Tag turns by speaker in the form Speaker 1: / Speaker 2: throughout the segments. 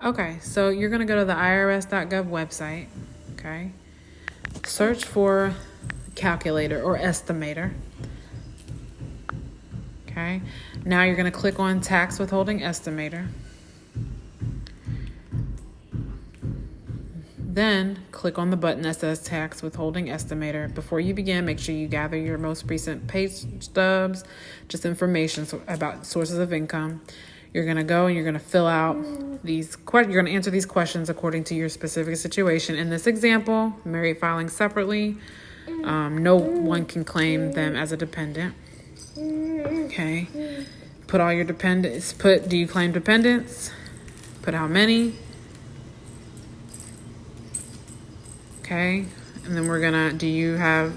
Speaker 1: Okay, so you're going to go to the irs.gov website, okay? Search for calculator or estimator. Okay, now you're going to click on tax withholding estimator. Then click on the button that says tax withholding estimator. Before you begin, make sure you gather your most recent pay stubs, just information about sources of income. You're going to go and you're going to fill out these questions. You're going to answer these questions according to your specific situation. In this example, married filing separately. No one can claim them as a dependent. Okay. Put all your dependents. Do you claim dependents? Put how many. Okay. And then we're going to,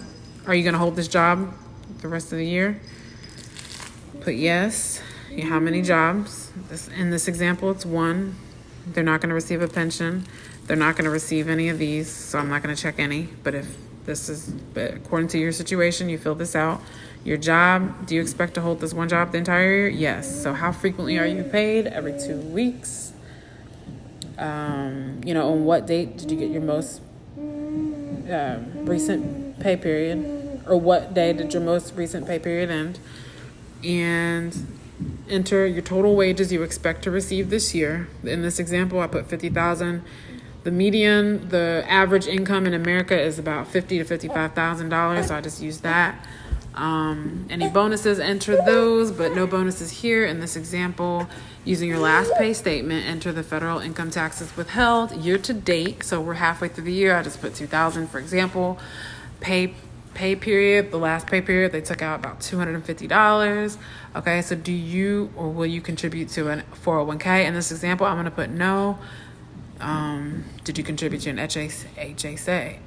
Speaker 1: are you going to hold this job the rest of the year? Put yes. How many jobs? In this example, it's one. They're not going to receive a pension. They're not going to receive any of these, so I'm not going to check any. But according to your situation, you fill this out. Your job, do you expect to hold this one job the entire year? Yes. So how frequently are you paid? Every 2 weeks. On what date did you get your most recent pay period? Or what day did your most recent pay period end? And enter your total wages you expect to receive this year. In this example, I put $50,000. The average income in America is about $50,000 to $55,000. So I just use that. Any bonuses, enter those, but no bonuses here. In this example, using your last pay statement, enter the federal income taxes withheld year to date. So we're halfway through the year. I just put 2000, for example. Pay period, the last pay period, they took out about $250. Okay, so do you or will you contribute to a 401k? In this example, I'm going to put no. Did you contribute to an HSA?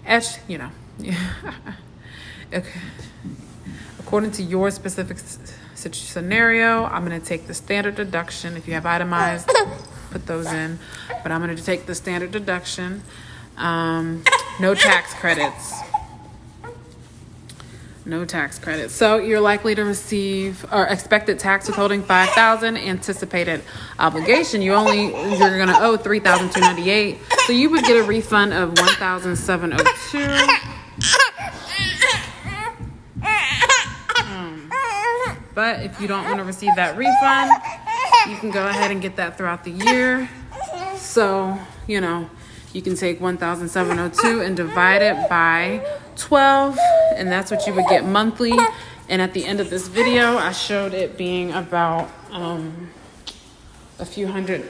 Speaker 1: Okay. According to your specific scenario, I'm going to take the standard deduction. If you have itemized, put those in. But I'm going to take the standard deduction. No tax credits. No tax credits. So you're likely to receive or expected tax withholding $5,000. Anticipated obligation, you're going to owe $3,298. So you would get a refund of $1,702. But if you don't want to receive that refund, you can go ahead and get that throughout the year. So, you can take $1,702 and divide it by 12, and that's what you would get monthly. And at the end of this video, I showed it being about a few hundred.